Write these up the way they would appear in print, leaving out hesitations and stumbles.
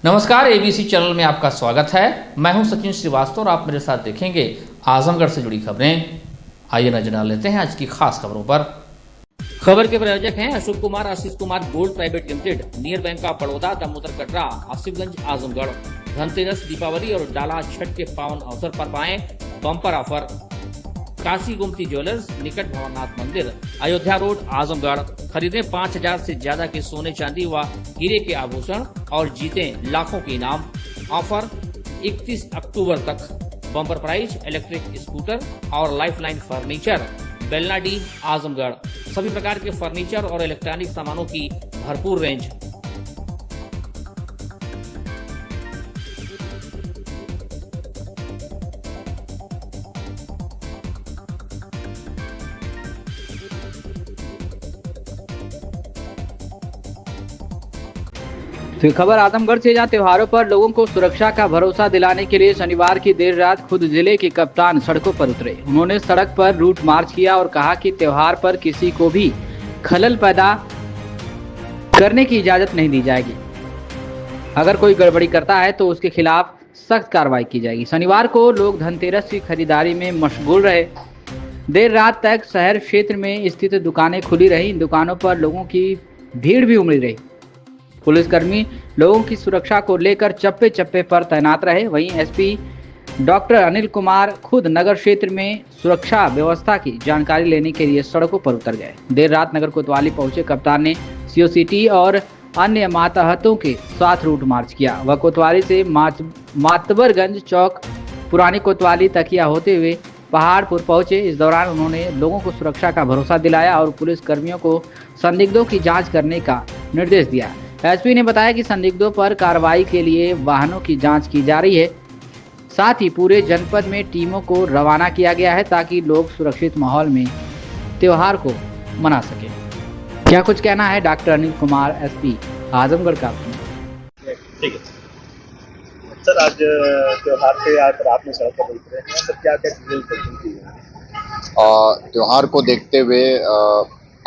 नमस्कार, ABC channel में आपका स्वागत है। मैं हूं सचिन श्रीवास्तव और आप मेरे साथ देखेंगे आजमगढ़ से जुड़ी खबरें। आइए नजर डाल लेते हैं आज की खास खबरों पर। खबर के प्रायोजक हैं Ashok Kumar Ashish Kumar gold private limited, near bank of Baroda, Damodar Katra, Asifganj, Azamgarh. Dhanteras, Deepawali और डाला छठ के पावन अवसर पर पाएं bumper offer. Kashi Gomti jewellers, निकट भवनाथ मंदिर, अयोध्या रोड, आजमगढ़। खरीदें 5000 से ज्यादा के सोने चांदी व हीरे के आभूषण और जीतें लाखों के इनाम। ऑफर 31 अक्टूबर तक। बम्पर प्राइज इलेक्ट्रिक स्कूटर और लाइफलाइन फर्नीचर, बेलनाडी, आजमगढ़। सभी प्रकार के फर्नीचर और इलेक्ट्रॉनिक सामानों की भरपूर रेंज। फिर खबर आजमगढ़ से, जहां त्योहारों पर लोगों को सुरक्षा का भरोसा दिलाने के लिए शनिवार की देर रात खुद जिले के कप्तान सड़कों पर उतरे। उन्होंने सड़क पर रूट मार्च किया और कहा कि त्योहार पर किसी को भी खलल पैदा करने की इजाजत नहीं दी जाएगी। अगर कोई गड़बड़ी करता है तो उसके खिलाफ सख्त कार्रवाई की जाएगी। शनिवार को लोग धनतेरस की खरीदारी में मशगूल रहे। देर रात तक शहर क्षेत्र में स्थित दुकानें खुली रही। इन दुकानों पर लोगों की भीड़ भी उमड़ी रही। पुलिसकर्मी लोगों की सुरक्षा को लेकर चप्पे चप्पे पर तैनात रहे। वहीं एसपी डॉक्टर अनिल कुमार खुद नगर क्षेत्र में सुरक्षा व्यवस्था की जानकारी लेने के लिए सड़कों पर उतर गए। देर रात नगर कोतवाली पहुंचे कप्तान ने सीओ सिटी और अन्य मातहतों के साथ रूट मार्च किया। वह कोतवाली से मातबरगंज चौक, पुरानी कोतवाली, तकिया होते हुए पहाड़पुर पहुंचे। इस दौरान उन्होंने लोगों को सुरक्षा का भरोसा दिलाया और पुलिस कर्मियों को संदिग्धों की जांच करने का निर्देश दिया। एसपी ने बताया कि संदिग्धों पर कार्रवाई के लिए वाहनों की जांच की जा रही है। साथ ही पूरे जनपद में टीमों को रवाना किया गया है ताकि लोग सुरक्षित माहौल में त्योहार को मना सकें। क्या कुछ कहना है डॉक्टर अनिल कुमार, एसपी आजमगढ़ का? ठीक है सर, आज त्योहार पे आज रात में सड़क पर उतरे हैं, सर क्या क्या चीजें त्योहार को देखते हुए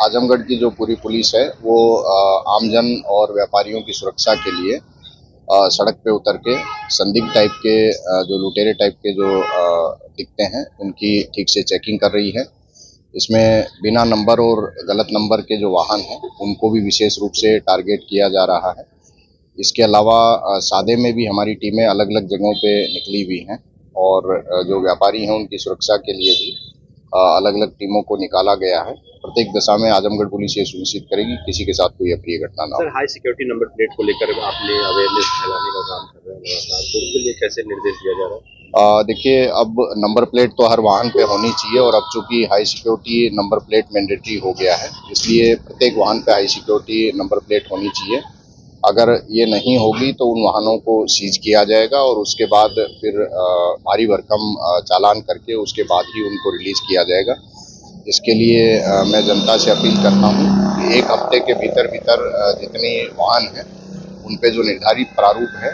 आजमगढ़ की जो पूरी पुलिस है वो आमजन और व्यापारियों की सुरक्षा के लिए सड़क पे उतर के संदिग्ध टाइप के जो लुटेरे टाइप के जो दिखते हैं उनकी ठीक से चेकिंग कर रही है। इसमें बिना नंबर और गलत नंबर के जो वाहन हैं उनको भी विशेष रूप से टारगेट किया जा रहा है। इसके अलावा सादे में भी हमारी टीमें अलग अलग जगहों पे निकली हुई हैं और जो व्यापारी हैं उनकी सुरक्षा के लिए भी अलग अलग टीमों को निकाला गया है। प्रत्येक दशा में आजमगढ़ पुलिस ये सुनिश्चित करेगी किसी के साथ कोई अप्रिय घटना ना हो। Sir, high security number plate को लेकर आपने अवेयरनेस फैलाने का काम कर रहे हैं लगातार, तो उसके लिए कैसे निर्देश दिया जा रहा है? देखिए, अब नंबर प्लेट तो हर वाहन पे होनी चाहिए और अब चूंकि high security number plate mandatory हो गया है, इसलिए प्रत्येक वाहन पे हाई सिक्योरिटी नंबर प्लेट होनी चाहिए। अगर ये नहीं होगी तो उन वाहनों को सीज किया जाएगा और उसके बाद फिर भारी भरकम चालान करके उसके बाद ही उनको रिलीज किया जाएगा। इसके लिए मैं जनता से अपील करता हूँ कि एक हफ्ते के भीतर जितनी वाहन हैं उन पे जो निर्धारित प्रारूप है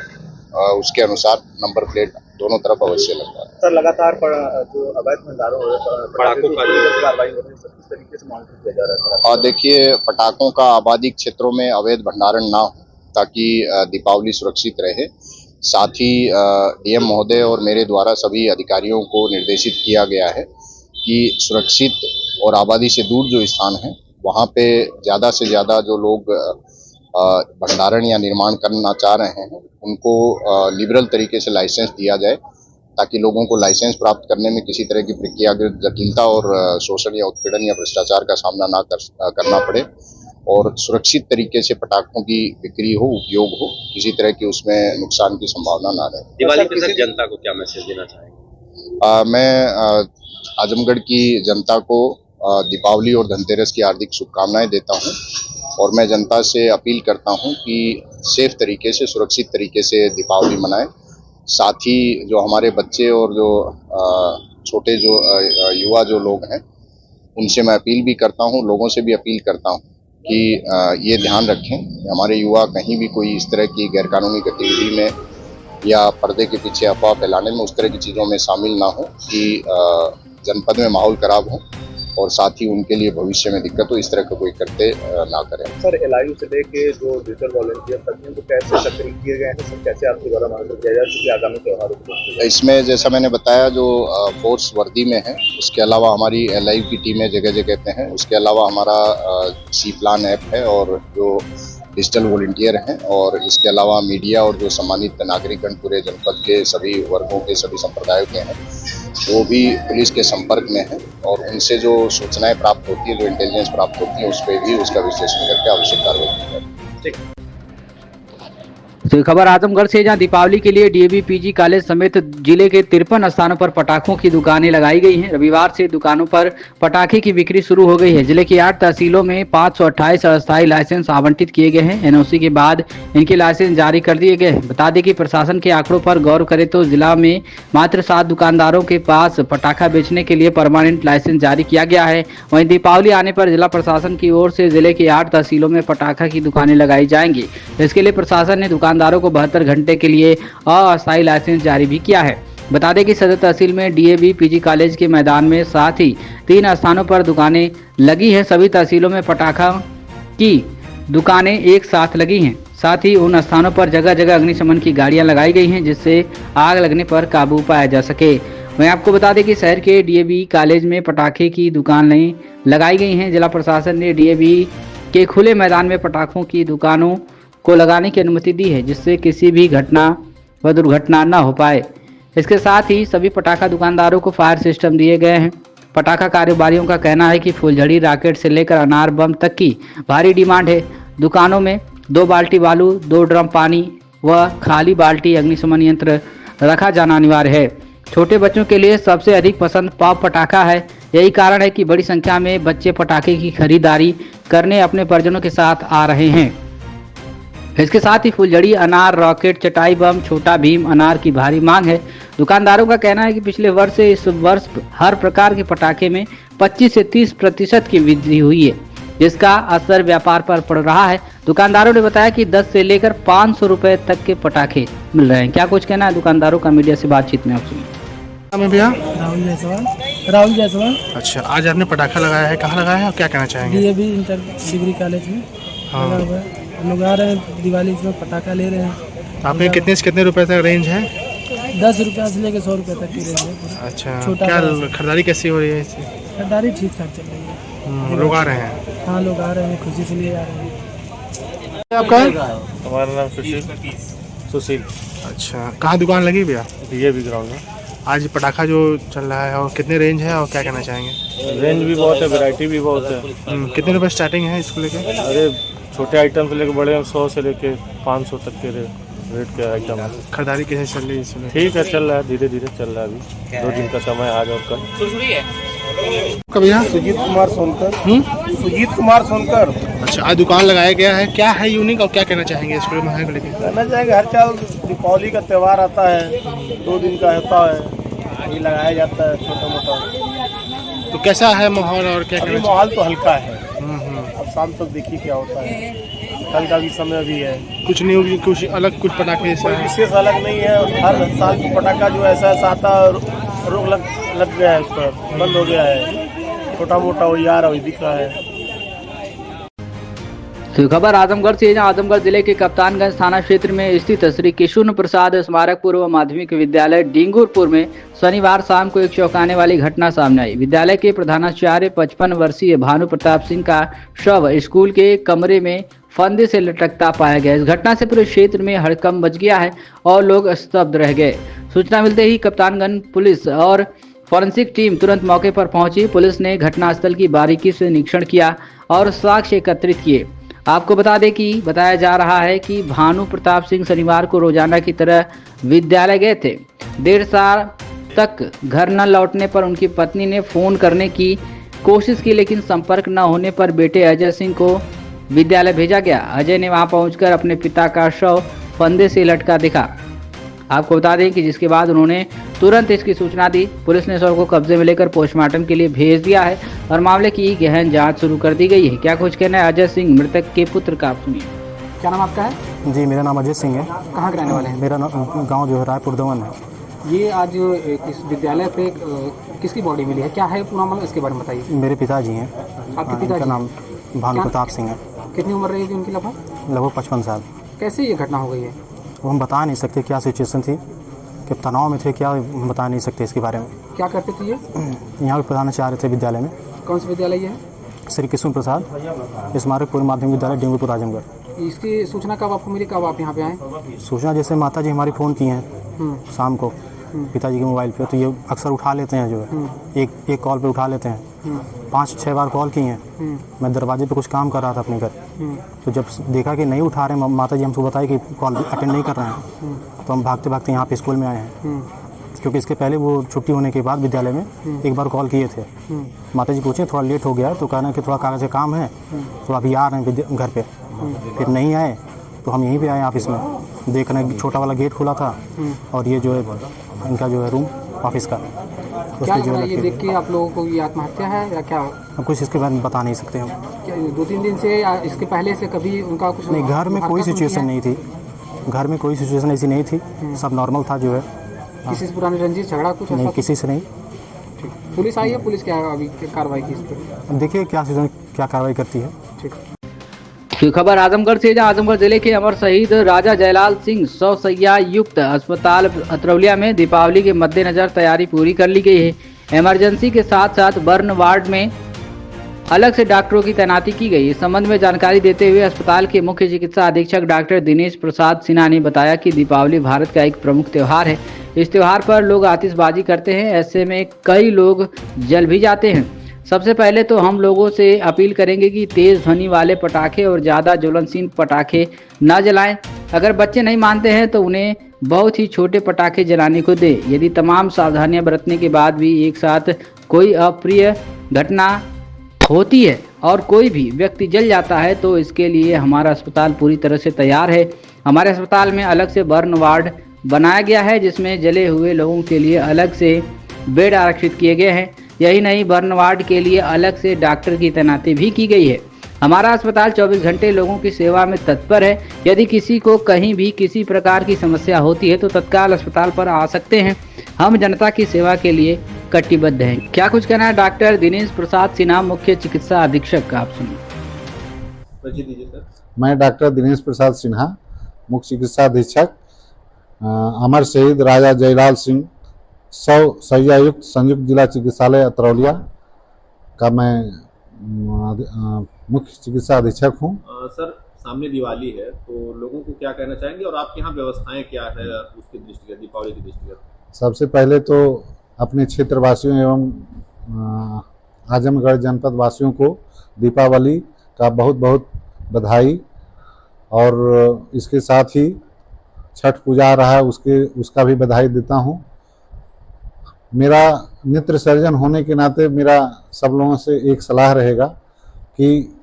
उसके अनुसार नंबर प्लेट दोनों तरफ अवश्य लगवा है। सर, लगातार जो अवैध भंडारों पटाखों का कार्रवाई हो रही है, किस तरीके से मॉनिटर किया जा रहा है? देखिए, पटाखों का आबादी क्षेत्रों में अवैध भंडारण ना हो ताकि दीपावली सुरक्षित रहे। साथ ही डीएम महोदय और मेरे द्वारा सभी अधिकारियों को निर्देशित किया गया है कि सुरक्षित और आबादी से दूर जो स्थान है वहाँ पे ज़्यादा से ज़्यादा जो लोग भंडारण या निर्माण करना चाह रहे हैं उनको लिबरल तरीके से लाइसेंस दिया जाए ताकि लोगों को लाइसेंस प्राप्त करने में किसी तरह की प्रक्रियागत जटिलता और शोषण या उत्पीड़न या भ्रष्टाचार का सामना ना करना पड़े और सुरक्षित तरीके से पटाखों की बिक्री हो, उपयोग हो, किसी तरह की उसमें नुकसान की संभावना ना रहे। दिवाली पे सर जनता को क्या मैसेज देना चाहेंगे? मैं आजमगढ़ की जनता को दीपावली और धनतेरस की हार्दिक शुभकामनाएं देता हूं और मैं जनता से अपील करता हूं कि सेफ तरीके से, सुरक्षित तरीके से दीपावली मनाएं। साथ ही जो हमारे बच्चे और जो छोटे जो युवा जो लोग हैं उनसे मैं अपील भी करता हूं, लोगों से भी अपील करता हूं कि ये ध्यान रखें हमारे युवा कहीं भी कोई इस तरह की गैरकानूनी गतिविधि में या पर्दे के पीछे अफवाह फैलाने में, उस तरह की चीज़ों में शामिल ना हो कि जनपद में माहौल खराब हो और साथ ही उनके लिए भविष्य में दिक्कत हो इस तरह का कोई करते ना करें। सर एलआईयू से लेके जो डिजिटल वॉलंटियर तक को कैसे सक्रिय किए गए हैं, सर कैसे आपके द्वारा मॉनिटर किया जाए क्योंकि आगामी त्योहारों को इसमें जैसा मैंने बताया जो फोर्स वर्दी में है, उसके अलावा हमारी एलआईयू की टीमें जगह जगह पे हैं, उसके अलावा हमारा सी प्लान ऐप है और जो डिजिटल वॉलंटियर हैं और इसके अलावा मीडिया और जो सम्मानित नागरिकगण पूरे जनपद के सभी वर्गों के सभी संप्रदायों के हैं वो भी पुलिस के संपर्क में है और उनसे जो सूचनाएं प्राप्त होती है, जो इंटेलिजेंस प्राप्त होती है, उस पर भी उसका विश्लेषण करके आवश्यक कार्रवाई की जाती है। तो खबर आजमगढ़ से, जहां दीपावली के लिए डीएवी पीजी कॉलेज समेत जिले के 53 स्थानों पर पटाखों की दुकानें लगाई गई हैं। रविवार से दुकानों पर पटाखे की बिक्री शुरू हो गई है। जिले की 8 तहसीलों में 528 अस्थायी लाइसेंस आवंटित किए गए हैं। एनओसी के बाद इनके लाइसेंस जारी कर दिए गए हैं। बता दें कि प्रशासन के आंकड़ों पर गौर करें तो जिला में मात्र 7 दुकानदारों के पास पटाखा बेचने के लिए परमानेंट लाइसेंस जारी किया गया है। वहीं दीपावली आने पर जिला प्रशासन की ओर से जिले की 8 तहसीलों में पटाखा की दुकानें लगाई जाएंगी। इसके लिए प्रशासन ने दुकानदारों को 72 घंटे के लिए अस्थायी लाइसेंस जारी भी किया है। बता दें कि सदर तहसील में डीएवी पीजी कॉलेज के मैदान में साथ ही 3 स्थानों पर दुकानें लगी हैं। सभी तहसीलों में पटाखा की दुकानें एक साथ लगी हैं। साथ ही उन स्थानों पर जगह जगह अग्निशमन की गाड़ियां लगाई गई हैं जिससे आग लगने पर काबू पाया जा सके। वहीं आपको बता दें कि शहर के डीएवी कॉलेज में पटाखे की दुकानें लगाई गई हैं। जिला प्रशासन ने डीएवी के खुले मैदान में पटाखों की दुकानों को लगाने की अनुमति दी है जिससे किसी भी घटना व दुर्घटना न हो पाए। इसके साथ ही सभी पटाखा दुकानदारों को फायर सिस्टम दिए गए हैं। पटाखा कारोबारियों का कहना है कि फुलझड़ी, रॉकेट से लेकर अनार बम तक की भारी डिमांड है। दुकानों में 2 बाल्टी बालू, 2 ड्रम पानी व खाली बाल्टी अग्निशमन यंत्र रखा जाना अनिवार्य है। छोटे बच्चों के लिए सबसे अधिक पसंद पॉप पटाखा है। यही कारण है कि बड़ी संख्या में बच्चे पटाखे की खरीदारी करने अपने परिजनों के साथ आ रहे हैं। इसके साथ ही फुलझड़ी, अनार, रॉकेट, चटाई बम, छोटा भीम अनार की भारी मांग है। दुकानदारों का कहना है कि पिछले वर्ष से इस वर्ष हर प्रकार के पटाखे में 25 से 30% की वृद्धि हुई है जिसका असर व्यापार पर पड़ रहा है। दुकानदारों ने बताया कि 10 से लेकर 500 रुपए तक के पटाखे मिल रहे हैं। क्या कुछ कहना है दुकानदारों का मीडिया से बातचीत में आप सुनिए। नाम है भैया? राहुल जायसवाल। अच्छा, आज आपने पटाखा लगाया है, कहाँ लगाया है और क्या कहना चाहेंगे? डीएवी इंटर डिग्री कॉलेज में हाँ। लगा हुआ है। हम लोग आ रहे हैं दिवाली में पटाखा ले रहे हैं। आपके कितने से कितने रुपए तक रेंज है? 10 रुपये से लेकर 100 रुपये तक की रेंज है। अच्छा, छोटा क्या बड़ा। खरीदारी कैसी हो रही है इससे? खरीदारी ठीक ठाक चल रही है। लोग आ रहे हैं? हाँ, लोग आ रहे हैं, खुशी से लिए आ रहे हैं। आपका? हमारा नाम सुशील। अच्छा, कहाँ दुकान लगी भैया? डीएवी ग्राउंड में। आज पटाखा जो चल रहा है और कितने रेंज है और क्या कहना चाहेंगे? रेंज भी बहुत है, वैरायटी भी बहुत है। कितने रुपए स्टार्टिंग है इसको लेके? अरे छोटे आइटम से लेकर बड़े 100 से लेकर 500 तक के रेट के आइटम है। खरीदारी कैसे चल रही है इसमें? ठीक है, चल रहा है, धीरे धीरे चल रहा है। अभी 2 दिन का समय, आज और कल। कब भैया? सुजीत कुमार सोनकर। अच्छा, आज दुकान लगाया गया है, क्या है यूनिक और क्या कहना चाहेंगे इसको लेके? कहना चाहेंगे हर साल दीपावली का त्यौहार आता है, 2 दिन का होता है, ये लगाया जाता है छोटा मोटा। तो कैसा है माहौल और क्या कहना माहौल तो हल्का है। अब शाम तक देखिए क्या होता है। कल का भी समय भी है। कुछ न्यू, कुछ अलग, कुछ पटाखे ऐसा कोई है? विशेष अलग नहीं है। हर साल की पटाखा जो ऐसा आता रोक लग गया है, उस पर बंद हो गया है। छोटा मोटा वही आ रहा, वही दिख रहा है। तो खबर आजमगढ़ से, जहां आजमगढ़ जिले के कप्तानगंज थाना क्षेत्र में स्थित श्री कृष्ण प्रसाद स्मारक पूर्व माध्यमिक विद्यालय डिंगुरपुर में शनिवार शाम को एक चौंकाने वाली घटना सामने आई। विद्यालय के प्रधानाचार्य 55 वर्षीय भानु प्रताप सिंह का शव स्कूल के कमरे में फंदे से लटकता पाया गया। इस घटना से पूरे क्षेत्र में हड़कंप मच गया है और लोग स्तब्ध रह गए। सूचना मिलते ही कप्तानगंज पुलिस और फॉरेंसिक टीम तुरंत मौके पर पहुंची। पुलिस ने घटनास्थल की बारीकी से निरीक्षण किया और साक्ष्य एकत्रित किए। आपको बता दें कि बताया जा रहा है कि भानु प्रताप सिंह शनिवार को रोजाना की तरह विद्यालय गए थे। 1.5 साल तक घर न लौटने पर उनकी पत्नी ने फोन करने की कोशिश की, लेकिन संपर्क न होने पर बेटे अजय सिंह को विद्यालय भेजा गया। अजय ने वहां पहुंचकर अपने पिता का शव फंदे से लटका देखा। आपको बता दें कि जिसके बाद उन्होंने तुरंत इसकी सूचना दी। पुलिस ने शव को कब्जे में लेकर पोस्टमार्टम के लिए भेज दिया है और मामले की गहन जांच शुरू कर दी गई है। क्या कुछ कहना है अजय सिंह मृतक के पुत्र का, आप सुनिए। क्या नाम आपका है? जी, मेरा नाम अजय सिंह है। कहाँ के रहने वाले हैं? मेरा गांव जो है रायपुर दमन है। ये आज इस विद्यालय पे किसकी बॉडी मिली है, क्या है पूरा मामला, इसके बारे में बताइए। मेरे पिताजी हैं। आपके इनका पिताजी? नाम भानु प्रताप सिंह है। कितनी उम्र रहेगी उनकी लगभग? लगभग 55 साल। कैसे ये घटना हो गई है? वो हम बता नहीं सकते क्या सिचुएशन थी, कि तनाव में थे क्या, हम बता नहीं सकते इसके बारे में। क्या करते थे ये? यहाँ पे प्रधानाचार्य थे विद्यालय में। कौन सा विद्यालय ये है? श्री कृष्ण प्रसाद स्मारक पूर्व माध्यमिक विद्यालय डेंगूपुर आजमगढ़। इसकी सूचना कब आपको मिली, कब आप यहाँ पे आए? सूचना जैसे माता जी हमारी फ़ोन की हैं शाम को पिताजी के मोबाइल पे, तो ये अक्सर उठा लेते हैं, जो है एक कॉल पे उठा लेते हैं। 5-6 बार कॉल की हैं। मैं दरवाजे पे कुछ काम कर रहा था अपने घर, तो जब देखा कि नहीं उठा रहे हैं, माता जी हमको बताई कि कॉल अटेंड नहीं कर रहे हैं, तो हम भागते भागते यहाँ पे स्कूल में आए हैं। क्योंकि इसके पहले वो छुट्टी होने के बाद विद्यालय में एक बार कॉल किए थे। माता जी पूछे थोड़ा लेट हो गया, तो कहना कि थोड़ा कागज़ का काम है, तो अभी आ रहे हैं घर पे। फिर नहीं आए तो हम यहीं पे आए ऑफिस में, देख रहे हैं छोटा वाला गेट खुला था और ये जो है इनका जो है रूम ऑफिस का, क्या लग रहा है ये देख के आप लोगों को, ये आत्महत्या है या क्या? हम कुछ इसके बारे में बता नहीं सकते हम। 2-3 दिन से या इसके पहले से कभी उनका कुछ नहीं, घर में कोई सिचुएशन नहीं थी, घर में कोई सिचुएशन ऐसी नहीं थी, सब नॉर्मल था जो है। किसी से पुरानी रंजिश झगड़ा कुछ नहीं, किसी से नहीं। पुलिस आई है, पुलिस क्या अभी कार्रवाई की इस पर? देखिए क्या कार्रवाई करती है। ठीक। तो खबर आजमगढ़ से, जहां आजमगढ़ जिले के अमर शहीद राजा जयलाल सिंह 100 शैय्या युक्त अस्पताल अतरौलिया में दीपावली के मद्देनजर तैयारी पूरी कर ली गई है। इमरजेंसी के साथ साथ बर्न वार्ड में अलग से डॉक्टरों की तैनाती की गई। इस संबंध में जानकारी देते हुए अस्पताल के मुख्य चिकित्सा अधीक्षक डॉक्टर दिनेश प्रसाद सिन्हा ने बताया कि दीपावली भारत का एक प्रमुख त्यौहार है। इस त्यौहार पर लोग आतिशबाजी करते हैं, ऐसे में कई लोग जल भी जाते हैं। सबसे पहले तो हम लोगों से अपील करेंगे कि तेज ध्वनि वाले पटाखे और ज़्यादा ज्वलनशील पटाखे न जलाएं। अगर बच्चे नहीं मानते हैं तो उन्हें बहुत ही छोटे पटाखे जलाने को दें। यदि तमाम सावधानियां बरतने के बाद भी एक साथ कोई अप्रिय घटना होती है और कोई भी व्यक्ति जल जाता है तो इसके लिए हमारा अस्पताल पूरी तरह से तैयार है। हमारे अस्पताल में अलग से बर्न वार्ड बनाया गया है, जिसमें जले हुए लोगों के लिए अलग से बेड आरक्षित किए गए हैं। यही नहीं, बर्न वार्ड के लिए अलग से डॉक्टर की तैनाती भी की गई है। हमारा अस्पताल 24 घंटे लोगों की सेवा में तत्पर है। यदि किसी को कहीं भी किसी प्रकार की समस्या होती है तो तत्काल अस्पताल पर आ सकते हैं। हम जनता की सेवा के लिए कटिबद्ध हैं। क्या कुछ कहना है डॉक्टर दिनेश प्रसाद सिन्हा, मुख्य चिकित्सा अधीक्षक का, आप सुनिए। मैं डॉक्टर दिनेश प्रसाद सिन्हा, मुख्य चिकित्सा अधीक्षक, अमर शहीद राजा जयलाल सिंह 100 शैय्या युक्त संयुक्त जिला चिकित्सालय अतरौलिया का मैं मुख्य चिकित्सा अधीक्षक हूँ। सर, सामने दिवाली है तो लोगों को क्या कहना चाहेंगे और आपके यहाँ व्यवस्थाएं क्या है उसकी दृष्टिगत, दीपावली की दृष्टिगत? सबसे पहले तो अपने क्षेत्रवासियों एवं आजमगढ़ जनपद वासियों को दीपावली का बहुत बहुत बधाई, और इसके साथ ही छठ पूजा आ रहा है उसका भी बधाई देता हूँ। मेरा मित्र सर्जन होने के नाते मेरा सब लोगों से एक सलाह रहेगा कि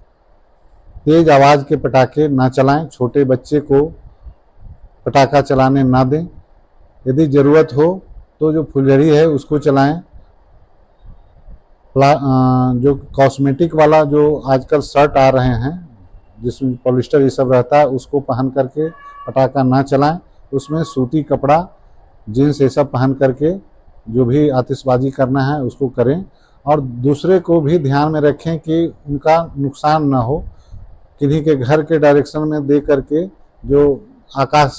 तेज आवाज़ के पटाखे ना चलाएं, छोटे बच्चे को पटाखा चलाने ना दें। यदि ज़रूरत हो तो जो फुलझड़ी है उसको चलाएं। जो कॉस्मेटिक वाला जो आजकल शर्ट आ रहे हैं जिसमें पॉलिस्टर ये सब रहता है, उसको पहन करके पटाखा ना चलाएं। उसमें सूती कपड़ा, जीन्स ये सब पहन करके जो भी आतिशबाजी करना है उसको करें, और दूसरे को भी ध्यान में रखें कि उनका नुकसान ना हो। किन्हीं के घर के डायरेक्शन में दे करके जो आकाश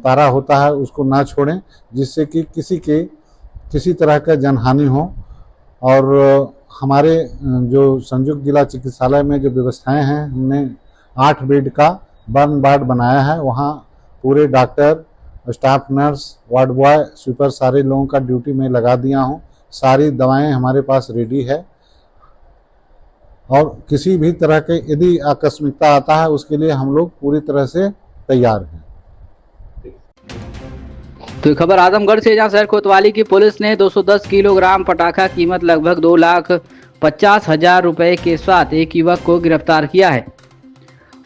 तारा होता है उसको ना छोड़ें, जिससे कि किसी तरह का जनहानि हो। और हमारे जो संयुक्त जिला चिकित्सालय में जो व्यवस्थाएं हैं, हमने 8 बेड का बर्न वार्ड बनाया है। वहाँ पूरे doctor, staff nurse, ward boy, sweeper सारे लोगों का ड्यूटी में लगा दिया हूँ। सारी दवाएं हमारे पास रेडी है, और किसी भी तरह के यदि आकस्मिकता आता है उसके लिए हम लोग पूरी तरह से तैयार हैं। तो खबर आजमगढ़ से, जहां शहर कोतवाली की पुलिस ने 210 किलोग्राम पटाखा कीमत लगभग 2,50,000 रुपए के साथ एक युवक को गिरफ्तार किया है।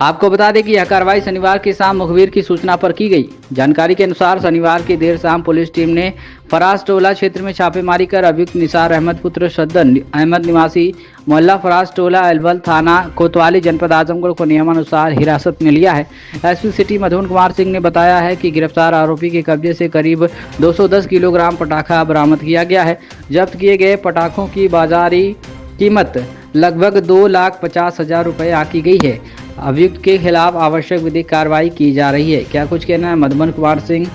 आपको बता दें कि यह कार्रवाई शनिवार की शाम मुखबिर की सूचना पर की गई। जानकारी के अनुसार शनिवार की देर शाम पुलिस टीम ने फराज टोला क्षेत्र में छापेमारी कर अभियुक्त निसार अहमद पुत्र सद्दन अहमद निवासी मोहल्ला फराज टोला अलवल थाना कोतवाली जनपद आजमगढ़ को नियमानुसार हिरासत में लिया है। एसपी सिटी मधुन कुमार सिंह ने बताया है कि गिरफ्तार आरोपी के कब्जे से करीब 210 किलोग्राम पटाखा बरामद किया गया है। जब्त किए गए पटाखों की बाजारी कीमत लगभग 2,50,000 रुपये आकी गई है। अभियुक्त के खिलाफ आवश्यक विधिक कार्रवाई की जा रही है। क्या कुछ कहना है मधुबन कुमार सिंह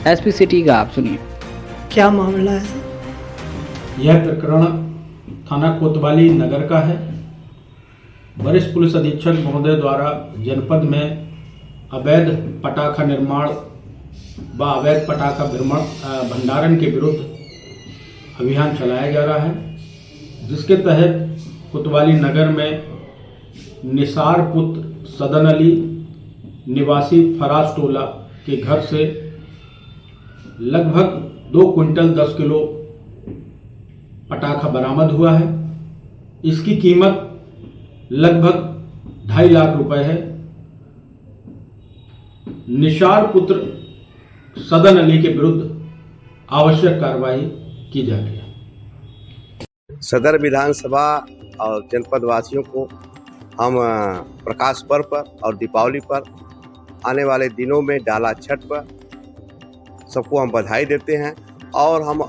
एसपी सिटी का, आप सुनिए। क्या मामला है? यह प्रकरण थाना कोतवाली नगर का है। वरिष्ठ पुलिस अधीक्षक महोदय द्वारा जनपद में अवैध पटाखा निर्माण व अवैध पटाखा भंडारण के विरुद्ध अभियान चलाया जा रहा है, जिसके तहत कोतवाली नगर में निसार पुत्र सदन अली निवासी फराज टोला के घर से लगभग 2 क्विंटल 10 किलो पटाखा बरामद हुआ है। इसकी कीमत लगभग 2.5 लाख रुपए है। निसार पुत्र सदन अली के विरुद्ध आवश्यक कार्रवाई की जा रही है। सदर विधानसभा और जनपद वासियों को हम प्रकाश पर्व पर और दीपावली पर आने वाले दिनों में डाला छठ पर सबको हम बधाई देते हैं और हम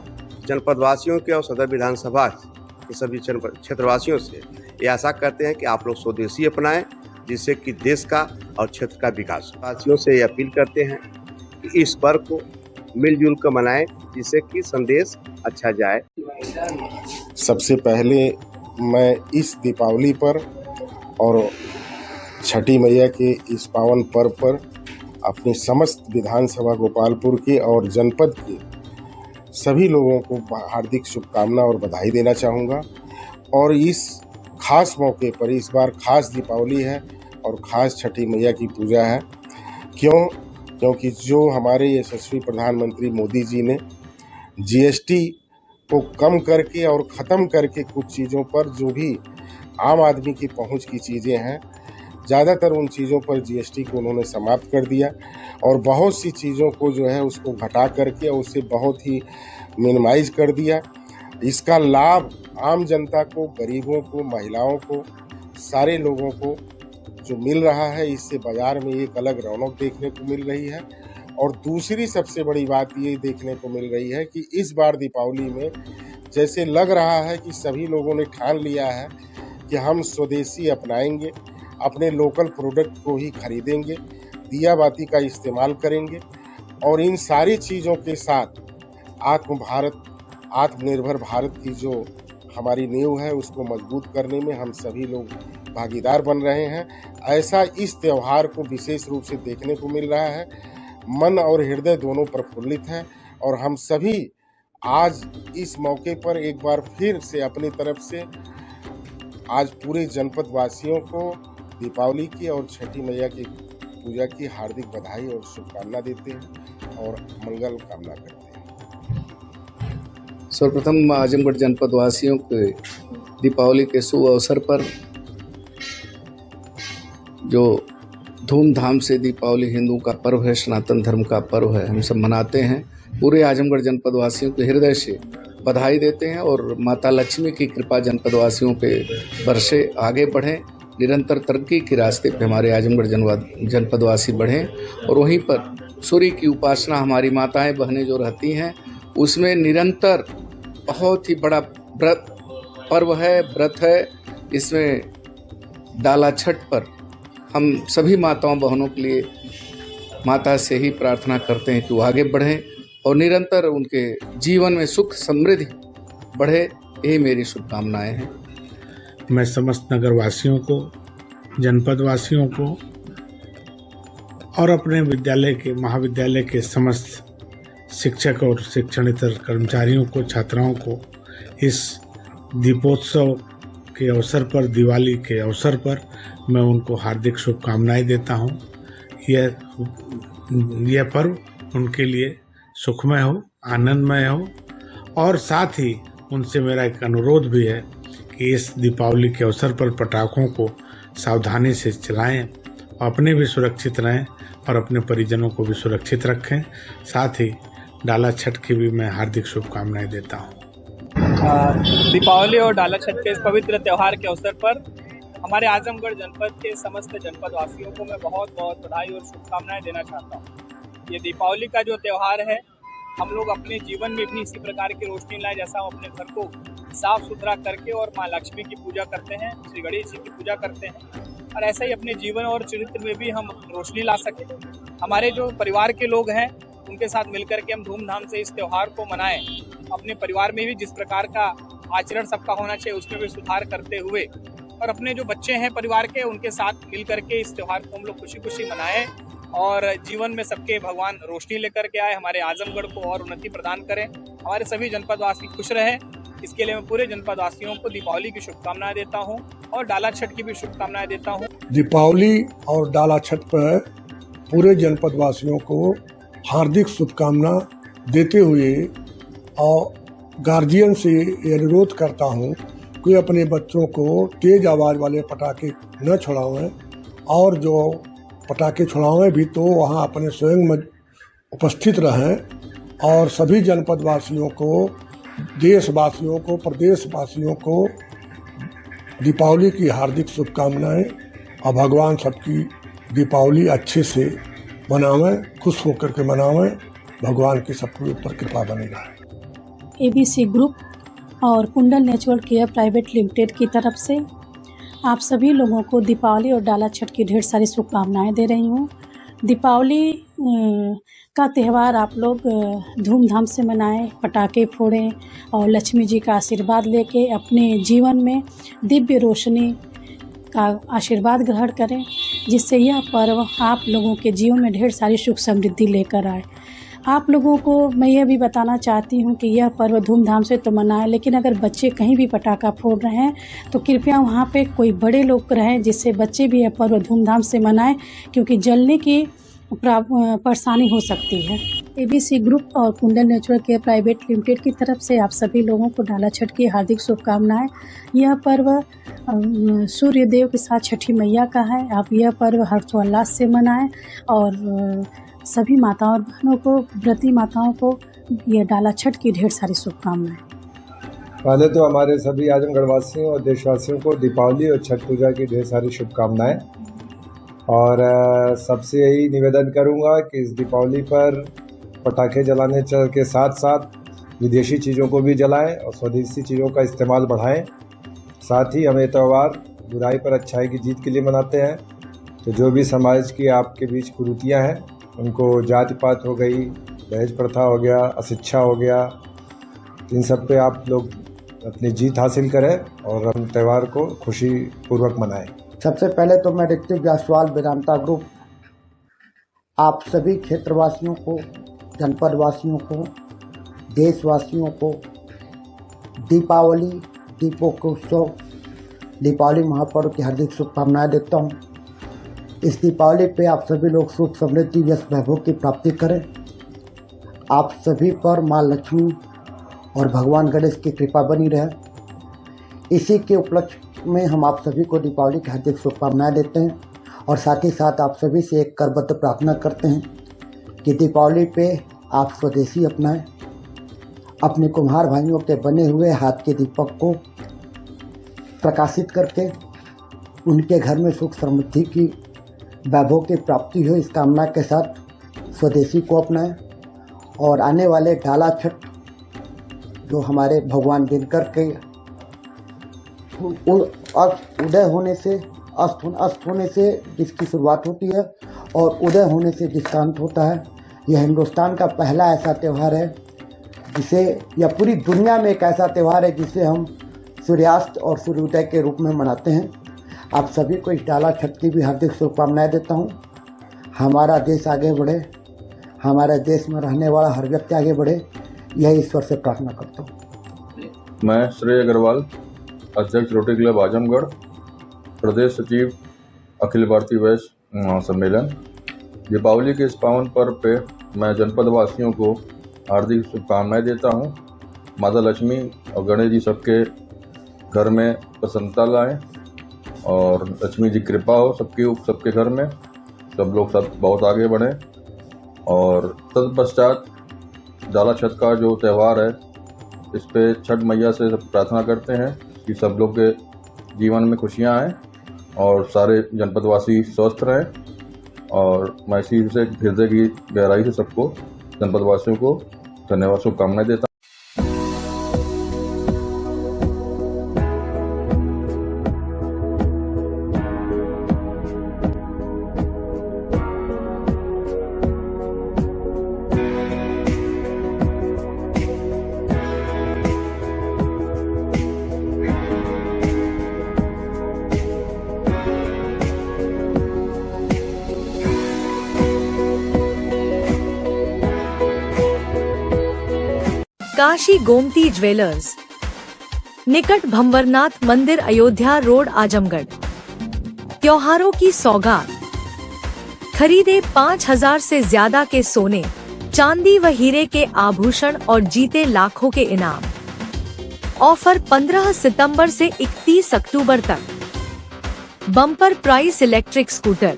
जनपद वासियों के और सदर विधानसभा के सभी क्षेत्रवासियों से ये आशा करते हैं कि आप लोग स्वदेशी अपनाएं, जिससे कि देश का और क्षेत्र का विकास। वासियों से ये अपील करते हैं कि इस पर्व को मिलजुल कर मनाएं, जिससे कि संदेश अच्छा जाए। सबसे पहले मैं इस दीपावली पर और छठी मैया के इस पावन पर्व पर अपनी समस्त विधानसभा गोपालपुर के और जनपद के सभी लोगों को हार्दिक शुभकामना और बधाई देना चाहूँगा। और इस खास मौके पर इस बार खास दीपावली है और खास छठी मैया की पूजा है। क्योंकि जो हमारे यशस्वी प्रधानमंत्री मोदी जी ने जीएसटी को कम करके और ख़त्म करके कुछ चीज़ों पर जो भी आम आदमी की पहुंच की चीज़ें हैं, ज़्यादातर उन चीज़ों पर जीएसटी को उन्होंने समाप्त कर दिया और बहुत सी चीज़ों को जो है उसको घटा करके और उससे बहुत ही मिनिमाइज कर दिया। इसका लाभ आम जनता को, गरीबों को, महिलाओं को, सारे लोगों को जो मिल रहा है, इससे बाज़ार में एक अलग रौनक देखने को मिल रही है। और दूसरी सबसे बड़ी बात ये देखने को मिल रही है कि इस बार दीपावली में जैसे लग रहा है कि सभी लोगों ने ठान लिया है कि हम स्वदेशी अपनाएंगे, अपने लोकल प्रोडक्ट को ही खरीदेंगे, दिया बाती का इस्तेमाल करेंगे और इन सारी चीज़ों के साथ आत्मनिर्भर भारत की जो हमारी नींव है उसको मजबूत करने में हम सभी लोग भागीदार बन रहे हैं। ऐसा इस त्यौहार को विशेष रूप से देखने को मिल रहा है। मन और हृदय दोनों प्रफुल्लित हैं और हम सभी आज इस मौके पर एक बार फिर से अपनी तरफ से आज पूरे जनपद वासियों को दीपावली की और छठी मैया की पूजा की हार्दिक बधाई और शुभकामना देते हैं और मंगल कामना करते हैं। सर्वप्रथम आजमगढ़ जनपद वासियों के दीपावली के शुभ अवसर पर जो धूमधाम से दीपावली हिंदू का पर्व है, सनातन धर्म का पर्व है, हम सब मनाते हैं। पूरे आजमगढ़ जनपद वासियों के हृदय से बधाई देते हैं और माता लक्ष्मी की कृपा जनपद वासियों पे बरसे, आगे बढ़ें, निरंतर तरक्की के रास्ते पे हमारे आजमगढ़ जनपद वासी बढ़ें और वहीं पर सूर्य की उपासना हमारी माताएं बहनें जो रहती हैं उसमें निरंतर बहुत ही बड़ा पर्व है, व्रत है। इसमें डाला छठ पर हम सभी माताओं बहनों के लिए माता से ही प्रार्थना करते हैं कि वो आगे बढ़ें और निरंतर उनके जीवन में सुख समृद्धि बढ़े, यही मेरी शुभकामनाएं हैं। मैं समस्त नगर वासियों को, जनपद वासियों को और अपने विद्यालय के, महाविद्यालय के समस्त शिक्षक और शिक्षणेतर कर्मचारियों को, छात्राओं को इस दीपोत्सव के अवसर पर, दिवाली के अवसर पर मैं उनको हार्दिक शुभकामनाएं देता हूं। यह पर्व उनके लिए सुखमय हो, आनंदमय हो और साथ ही उनसे मेरा एक अनुरोध भी है कि इस दीपावली के अवसर पर पटाखों को सावधानी से चलाएं अपने भी सुरक्षित रहें और अपने परिजनों को भी सुरक्षित रखें। साथ ही डाला छठ की भी मैं हार्दिक शुभकामनाएं देता हूँ। दीपावली और डाला छठ के इस पवित्र त्यौहार के अवसर पर हमारे आजमगढ़ जनपद के समस्त जनपद वासियों को मैं बहुत बहुत बधाई और शुभकामनाएं देना चाहता हूँ। ये दीपावली का जो त्यौहार है, हम लोग अपने जीवन में भी इसी प्रकार की रोशनी लाएं, जैसा हम अपने घर को साफ सुथरा करके और माँ लक्ष्मी की पूजा करते हैं, श्री गणेश जी की पूजा करते हैं, और ऐसा ही अपने जीवन और चरित्र में भी हम रोशनी ला सकें। हमारे जो परिवार के लोग हैं उनके साथ मिलकर के हम धूमधाम से इस त्यौहार को मनाएं। अपने परिवार में भी जिस प्रकार का आचरण सबका होना चाहिए उसमें भी सुधार करते हुए, और अपने जो बच्चे हैं परिवार के उनके साथ मिल करके इस त्यौहार को हम लोग खुशी खुशी मनाएं और जीवन में सबके भगवान रोशनी लेकर के आए, हमारे आजमगढ़ को और उन्नति प्रदान करें, हमारे सभी जनपदवासी खुश रहें। इसके लिए मैं पूरे जनपदवासियों को दीपावली की शुभकामनाएं देता हूं और डाला छठ की भी शुभकामनाएं देता हूं। दीपावली और डाला छठ पर पूरे जनपदवासियों को हार्दिक शुभकामना देते हुए और गार्जियन से ये अनुरोध करता हूँ कि अपने बच्चों को तेज आवाज़ वाले पटाखे न छुड़ावें, और जो पटाखे छुड़ावें भी तो वहाँ अपने स्वयं में उपस्थित रहें। और सभी जनपदवासियों को, देशवासियों को, प्रदेशवासियों को दीपावली की हार्दिक शुभकामनाएं, और भगवान सबकी दीपावली अच्छे से मनावें, खुश होकर के मनावें। भगवान की सबके ऊपर कृपा बनी रहे। ABC ग्रुप और कुंडल नेचुरल केयर प्राइवेट लिमिटेड की तरफ से आप सभी लोगों को दीपावली और डाला छठ की ढेर सारी शुभकामनाएं दे रही हूँ। दीपावली का त्यौहार आप लोग धूमधाम से मनाएं, पटाखे फोड़ें और लक्ष्मी जी का आशीर्वाद लेके अपने जीवन में दिव्य रोशनी का आशीर्वाद ग्रहण करें, जिससे यह पर्व आप लोगों के जीवन में ढेर सारी सुख समृद्धि लेकर आए। आप लोगों को मैं यह भी बताना चाहती हूँ कि यह पर्व धूमधाम से तो मनाएं, लेकिन अगर बच्चे कहीं भी पटाखा फोड़ रहे हैं तो कृपया वहाँ पे कोई बड़े लोग रहें, जिससे बच्चे भी यह पर्व धूमधाम से मनाएं, क्योंकि जलने की परेशानी हो सकती है। ABC ग्रुप और कुंडल नेचुरल केयर प्राइवेट लिमिटेड की तरफ से आप सभी लोगों को डाला छठ की हार्दिक शुभकामनाएं। यह पर्व सूर्य देव के साथ छठी मैया का है। आप यह पर्व हर्षोल्लास से मनाएं और सभी माताओं और बहनों को, व्रती माताओं को यह डाला छठ की ढेर सारी शुभकामनाएं। पहले तो हमारे सभी आजमगढ़ वासियों और देशवासियों को दीपावली और छठ पूजा की ढेर सारी शुभकामनाएं। और सबसे यही निवेदन करूंगा कि इस दीपावली पर पटाखे जलाने के साथ साथ विदेशी चीज़ों को भी जलाएं और स्वदेशी चीज़ों का इस्तेमाल बढ़ाएं। साथ ही हम ये त्यौहार बुराई पर अच्छाई की जीत के लिए मनाते हैं। तो जो भी समाज की आपके बीच कुरीतियाँ हैं, उनको जाति पात हो गई, दहेज प्रथा हो गया, अशिक्षा हो गया, इन सब पे आप लोग अपनी जीत हासिल करें और हम त्यौहार को खुशी पूर्वक मनाएं। सबसे पहले तो मैं ऋतिक जायसवाल वेदांता ग्रुप आप सभी क्षेत्रवासियों को, जनपद वासियों को, देशवासियों को दीपावली, दीपों के उत्सव, दीपावली महापर्व की हार्दिक शुभकामनाएं देता हूं। इस दीपावली पे आप सभी लोग सुख समृद्धि यश वैभव की प्राप्ति करें। आप सभी पर माँ लक्ष्मी और भगवान गणेश की कृपा बनी रहे। इसी के उपलक्ष्य में हम आप सभी को दीपावली की हार्दिक शुभकामनाएं देते हैं और साथ ही साथ आप सभी से एक करबद्ध प्रार्थना करते हैं कि दीपावली पे आप स्वदेशी अपनाएं, अपने कुम्हार भाइयों के बने हुए हाथ के दीपक को प्रकाशित करके उनके घर में सुख समृद्धि की वैभव की प्राप्ति हो, इस कामना के साथ स्वदेशी को अपनाएं। और आने वाले डाला छठ जो हमारे भगवान दिनकर के उदय होने से अस्त होने से जिसकी शुरुआत होती है और उदय होने से जिसका अंत होता है, यह हिंदुस्तान का पहला ऐसा त्यौहार है जिसे, या पूरी दुनिया में एक ऐसा त्यौहार है जिसे हम सूर्यास्त और सूर्योदय के रूप में मनाते हैं। आप सभी को इस डाला छठ की भी हार्दिक शुभकामनाएं देता हूं। हमारा देश आगे बढ़े, हमारे देश में रहने वाला हर व्यक्ति आगे बढ़े, यही ईश्वर से प्रार्थना करता हूं। मैं श्रेय अग्रवाल, अध्यक्ष रोटरी क्लब आजमगढ़, प्रदेश सचिव अखिल भारतीय वैश्य महासम्मेलन। दीपावली के इस पावन पर्व पे मैं जनपद वासियों को हार्दिक शुभकामनाएं देता हूं। माता लक्ष्मी और गणेश जी सबके घर में प्रसन्नता लाएं और लक्ष्मी जी कृपा हो सबके घर में। सब लोग बहुत आगे बढ़े। और तत्पश्चात डाला छठ का जो त्यौहार है, इस पे छठ मैया से सब प्रार्थना करते हैं कि सब लोग के जीवन में खुशियां आएँ और सारे जनपदवासी स्वस्थ रहें। और मैं इसी से हृदय की गहराई से सबको, जनपदवासियों को धन्यवाद, शुभकामनाएं देता हूं। काशी गोमती ज्वेलर्स, निकट भंवरनाथ मंदिर, अयोध्या रोड, आजमगढ़। त्योहारों की सौगात, खरीदे 5000 से ज्यादा के सोने, चांदी व हीरे के आभूषण और जीते लाखों के इनाम। ऑफर 15 सितंबर से 31 अक्टूबर तक। Bumper price electric scooter.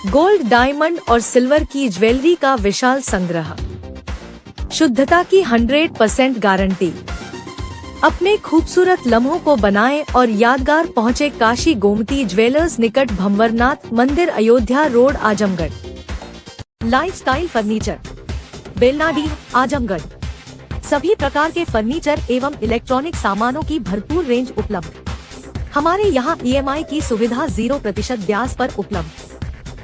Gold, diamond और सिल्वर की ज्वेलरी का विशाल संग्रह, शुद्धता की 100% गारंटी। अपने खूबसूरत लम्हों को बनाएं और यादगार पहुंचे काशी गोमती ज्वेलर्स, निकट भंवरनाथ मंदिर, Ayodhya road, Azamgarh. Lifestyle furniture, Belnadi, Azamgarh. सभी प्रकार के फर्नीचर एवं इलेक्ट्रॉनिक सामानों की भरपूर रेंज उपलब्ध। हमारे यहाँ EMI की सुविधा 0% ब्याज पर उपलब्ध।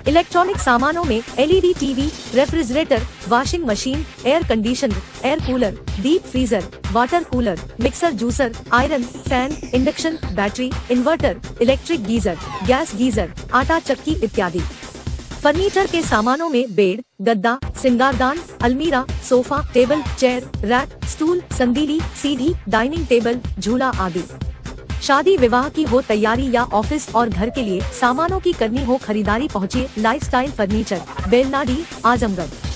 इलेक्ट्रॉनिक सामानों में LED TV, refrigerator, washing machine, air conditioner, air cooler, deep freezer, water cooler, mixer, juicer, iron, fan, induction, battery, inverter, electric geyser, gas geyser, आटा चक्की इत्यादि। फर्नीचर के सामानों में बेड, गद्दा, सिंगारदान, अलमीरा, sofa, table, chair, rack, stool, संदीली, सीढ़ी, डाइनिंग टेबल, झूला आदि। शादी विवाह की हो तैयारी या ऑफिस और घर के लिए सामानों की करनी हो खरीदारी, पहुँचिए लाइफस्टाइल फर्नीचर, बेलनाडी, आजमगढ़।